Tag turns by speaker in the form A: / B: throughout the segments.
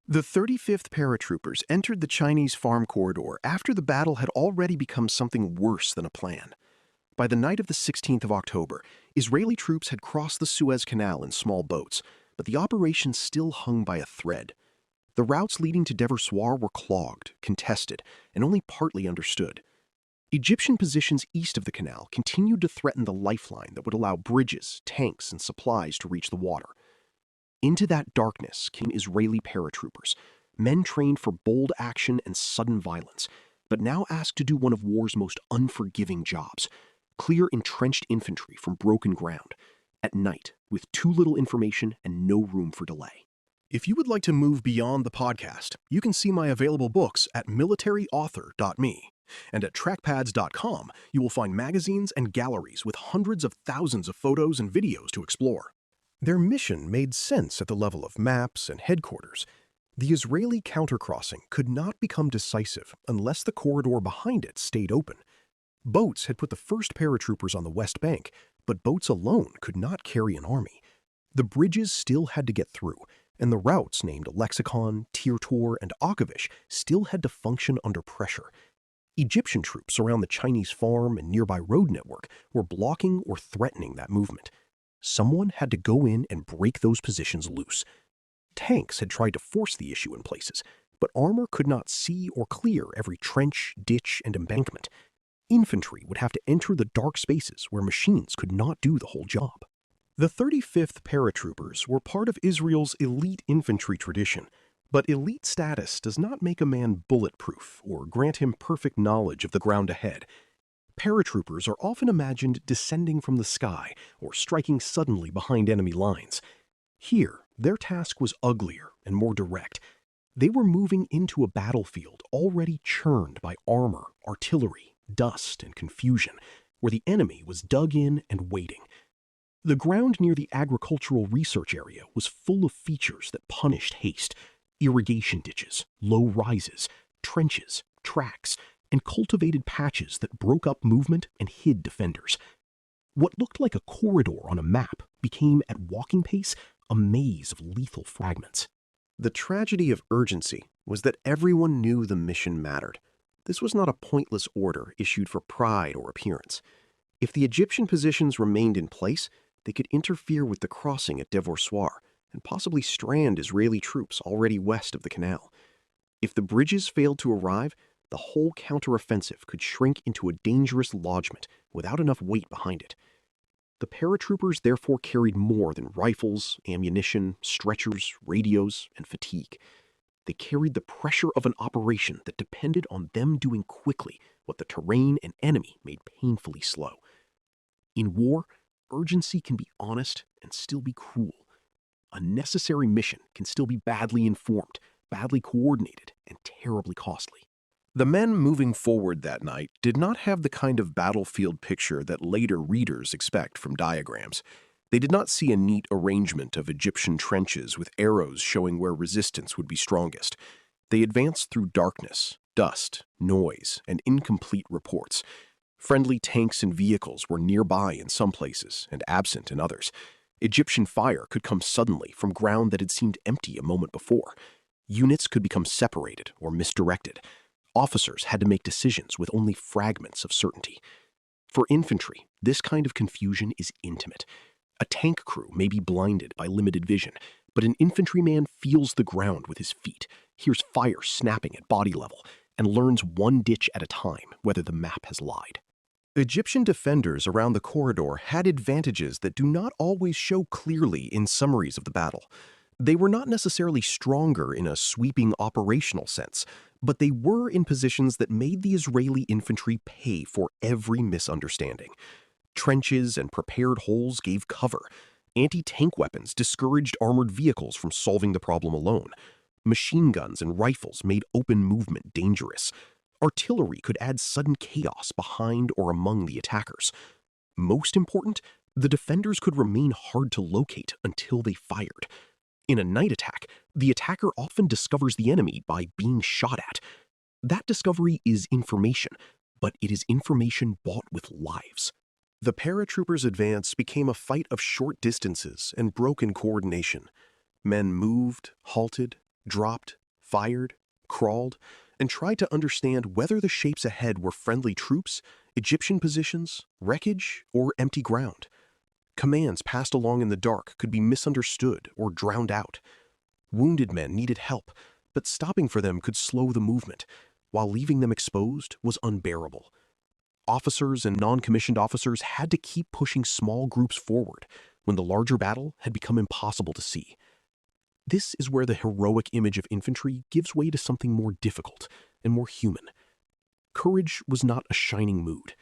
A: The 35th Paratroopers entered the Chinese farm corridor after the battle had already become something worse than a plan. By the night of the 16th of October, Israeli troops had crossed the Suez Canal in small boats, but the operation still hung by a thread. The routes leading to Dever Soir were clogged, contested, and only partly understood. Egyptian positions east of the canal continued to threaten the lifeline that would allow bridges, tanks, and supplies to reach the water. Into that darkness came Israeli paratroopers, men trained for bold action and sudden violence, but now asked to do one of war's most unforgiving jobs: clear entrenched infantry from broken ground, at night, with too little information and no room for delay. If you would like to move beyond the podcast, you can see my available books at militaryauthor.me. And at trackpads.com, you will find magazines and galleries with hundreds of thousands of photos and videos to explore. Their mission made sense at the level of maps and headquarters. The Israeli countercrossing could not become decisive unless the corridor behind it stayed open. Boats had put the first paratroopers on the West Bank, but boats alone could not carry an army. The bridges still had to get through, and the routes named Lexicon, Tirtor, and Akavish still had to function under pressure. Egyptian troops around the Chinese farm and nearby road network were blocking or threatening that movement. Someone had to go in and break those positions loose. Tanks had tried to force the issue in places, but armor could not see or clear every trench, ditch, and embankment. Infantry would have to enter the dark spaces where machines could not do the whole job. The 35th Paratroopers were part of Israel's elite infantry tradition, but elite status does not make a man bulletproof or grant him perfect knowledge of the ground ahead. Paratroopers are often imagined descending from the sky or striking suddenly behind enemy lines. Here, their task was uglier and more direct. They were moving into a battlefield already churned by armor, artillery, dust, and confusion, where the enemy was dug in and waiting. The ground near the agricultural research area was full of features that punished haste: irrigation ditches, low rises, trenches, tracks, and cultivated patches that broke up movement and hid defenders. What looked like a corridor on a map became, at walking pace, a maze of lethal fragments. The tragedy of urgency was that everyone knew the mission mattered. This was not a pointless order issued for pride or appearance. If the Egyptian positions remained in place, they could interfere with the crossing at Dever Soir and possibly strand Israeli troops already west of the canal. If the bridges failed to arrive, the whole counteroffensive could shrink into a dangerous lodgment without enough weight behind it. The paratroopers therefore carried more than rifles, ammunition, stretchers, radios, and fatigue. They carried the pressure of an operation that depended on them doing quickly what the terrain and enemy made painfully slow. In war, urgency can be honest and still be cruel. A necessary mission can still be badly informed, badly coordinated, and terribly costly. The men moving forward that night did not have the kind of battlefield picture that later readers expect from diagrams. They did not see a neat arrangement of Egyptian trenches with arrows showing where resistance would be strongest. They advanced through darkness, dust, noise, and incomplete reports. Friendly tanks and vehicles were nearby in some places and absent in others. Egyptian fire could come suddenly from ground that had seemed empty a moment before. Units could become separated or misdirected. Officers had to make decisions with only fragments of certainty. For infantry, this kind of confusion is intimate. A tank crew may be blinded by limited vision, but an infantryman feels the ground with his feet, hears fire snapping at body level, and learns one ditch at a time whether the map has lied. Egyptian defenders around the corridor had advantages that do not always show clearly in summaries of the battle. They were not necessarily stronger in a sweeping operational sense, but they were in positions that made the Israeli infantry pay for every misunderstanding. Trenches and prepared holes gave cover. Anti-tank weapons discouraged armored vehicles from solving the problem alone. Machine guns and rifles made open movement dangerous. Artillery could add sudden chaos behind or among the attackers. Most important, the defenders could remain hard to locate until they fired. In a night attack, the attacker often discovers the enemy by being shot at. That discovery is information, but it is information bought with lives. The paratroopers' advance became a fight of short distances and broken coordination. Men moved, halted, dropped, fired, crawled, and tried to understand whether the shapes ahead were friendly troops, Egyptian positions, wreckage, or empty ground. Commands passed along in the dark could be misunderstood or drowned out. Wounded men needed help, but stopping for them could slow the movement, while leaving them exposed was unbearable. Officers and non-commissioned officers had to keep pushing small groups forward when the larger battle had become impossible to see. This is where the heroic image of infantry gives way to something more difficult and more human. Courage was not a shining mood.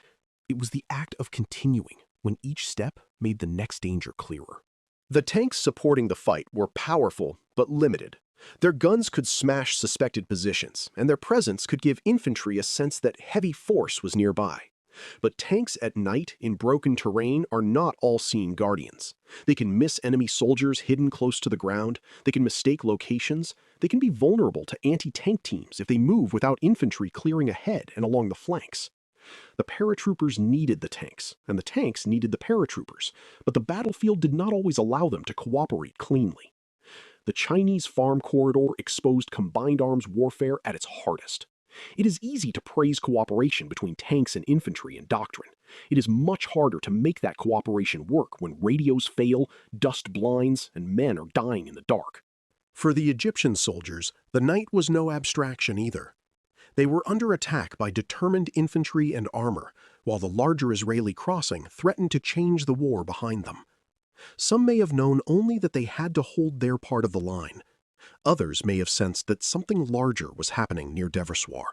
A: It was the act of continuing when each step made the next danger clearer. The tanks supporting the fight were powerful but limited. Their guns could smash suspected positions, and their presence could give infantry a sense that heavy force was nearby. But tanks at night in broken terrain are not all-seeing guardians. They can miss enemy soldiers hidden close to the ground, they can mistake locations, they can be vulnerable to anti-tank teams if they move without infantry clearing ahead and along the flanks. The paratroopers needed the tanks, and the tanks needed the paratroopers, but the battlefield did not always allow them to cooperate cleanly. The Chinese farm corridor exposed combined arms warfare at its hardest. It is easy to praise cooperation between tanks and infantry in doctrine. It is much harder to make that cooperation work when radios fail, dust blinds, and men are dying in the dark. For the Egyptian soldiers, the night was no abstraction either. They were under attack by determined infantry and armor, while the larger Israeli crossing threatened to change the war behind them. Some may have known only that they had to hold their part of the line. Others may have sensed that something larger was happening near Deversoir.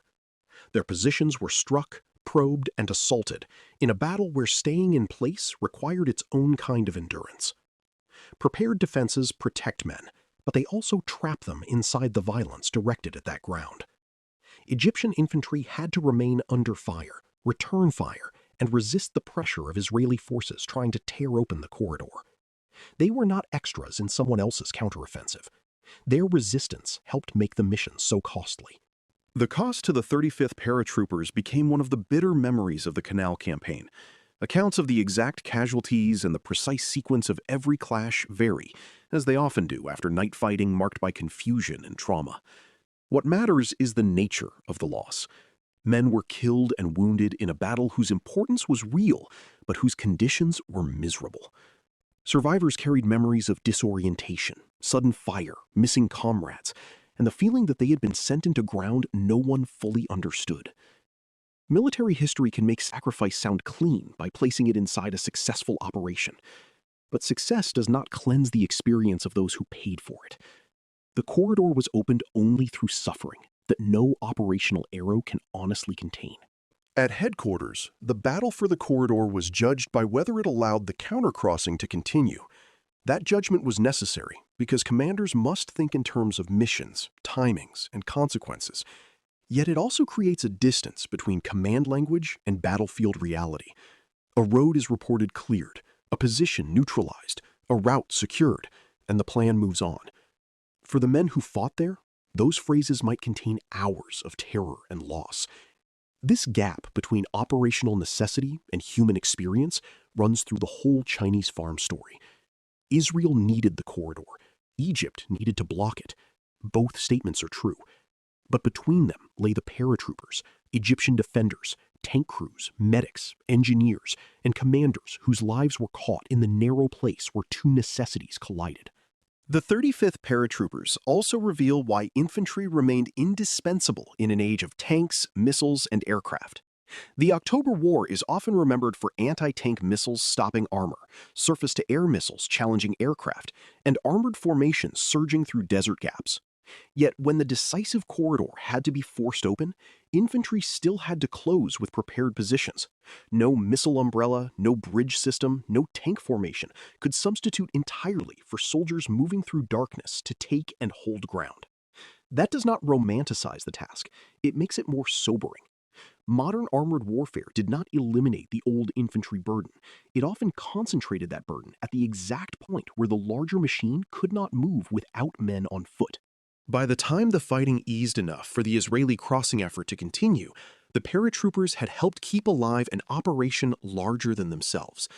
A: Their positions were struck, probed, and assaulted in a battle where staying in place required its own kind of endurance. Prepared defenses protect men, but they also trap them inside the violence directed at that ground. Egyptian infantry had to remain under fire, return fire, and resist the pressure of Israeli forces trying to tear open the corridor. They were not extras in someone else's counteroffensive. Their resistance helped make the mission so costly. The cost to the 35th Paratroopers became one of the bitter memories of the Canal campaign. Accounts of the exact casualties and the precise sequence of every clash vary, as they often do after night fighting marked by confusion and trauma. What matters is the nature of the loss. Men were killed and wounded in a battle whose importance was real, but whose conditions were miserable. Survivors carried memories of disorientation, sudden fire, missing comrades, and the feeling that they had been sent into ground no one fully understood. Military history can make sacrifice sound clean by placing it inside a successful operation, but success does not cleanse the experience of those who paid for it. The corridor was opened only through suffering that no operational arrow can honestly contain. At headquarters, the battle for the corridor was judged by whether it allowed the countercrossing to continue. That judgment was necessary because commanders must think in terms of missions, timings, and consequences. Yet it also creates a distance between command language and battlefield reality. A road is reported cleared, a position neutralized, a route secured, and the plan moves on. For the men who fought there, those phrases might contain hours of terror and loss. This gap between operational necessity and human experience runs through the whole Chinese farm story. Israel needed the corridor. Egypt needed to block it. Both statements are true. But between them lay the paratroopers, Egyptian defenders, tank crews, medics, engineers, and commanders whose lives were caught in the narrow place where two necessities collided. The 35th Paratroopers also reveal why infantry remained indispensable in an age of tanks, missiles, and aircraft. The October War is often remembered for anti-tank missiles stopping armor, surface-to-air missiles challenging aircraft, and armored formations surging through desert gaps. Yet when the decisive corridor had to be forced open, infantry still had to close with prepared positions. No missile umbrella, no bridge system, no tank formation could substitute entirely for soldiers moving through darkness to take and hold ground. That does not romanticize the task, it makes it more sobering. Modern armored warfare did not eliminate the old infantry burden. It often concentrated that burden at the exact point where the larger machine could not move without men on foot. By the time the fighting eased enough for the Israeli crossing effort to continue, the paratroopers had helped keep alive an operation larger than themselves.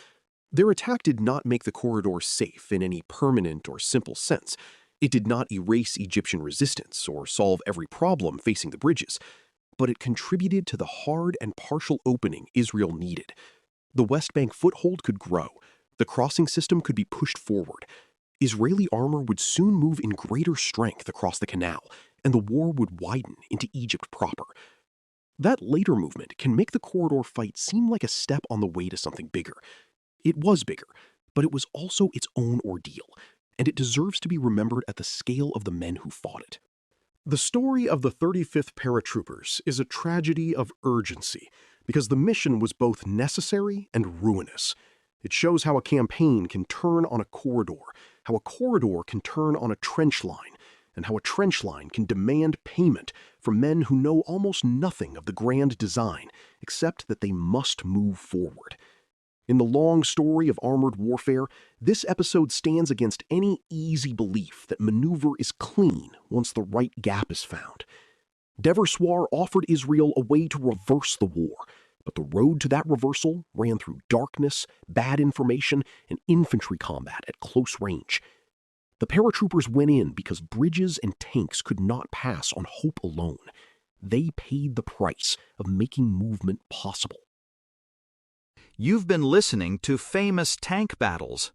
A: Their attack did not make the corridor safe in any permanent or simple sense. It did not erase Egyptian resistance or solve every problem facing the bridges, but it contributed to the hard and partial opening Israel needed. The West Bank foothold could grow, the crossing system could be pushed forward. Israeli armor would soon move in greater strength across the canal, and the war would widen into Egypt proper. That later movement can make the corridor fight seem like a step on the way to something bigger. It was bigger, but it was also its own ordeal, and it deserves to be remembered at the scale of the men who fought it. The story of the 35th Paratroopers is a tragedy of urgency, because the mission was both necessary and ruinous. It shows how a campaign can turn on a corridor, how a corridor can turn on a trench line, and how a trench line can demand payment from men who know almost nothing of the grand design, except that they must move forward. In the long story of armored warfare, this episode stands against any easy belief that maneuver is clean once the right gap is found. Deverswar offered Israel a way to reverse the war, but the road to that reversal ran through darkness, bad information, and infantry combat at close range. The paratroopers went in because bridges and tanks could not pass on hope alone. They paid the price of making movement possible.
B: You've been listening to Famous Tank Battles.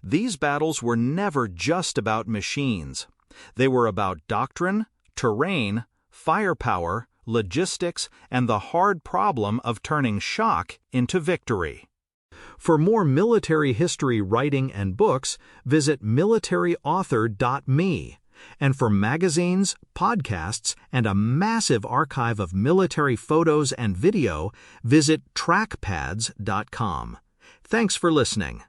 B: These battles were never just about machines. They were about doctrine, terrain, firepower, logistics, and the hard problem of turning shock into victory. For more military history writing and books, visit militaryauthor.me. And for magazines, podcasts, and a massive archive of military photos and video, visit trackpads.com. Thanks for listening.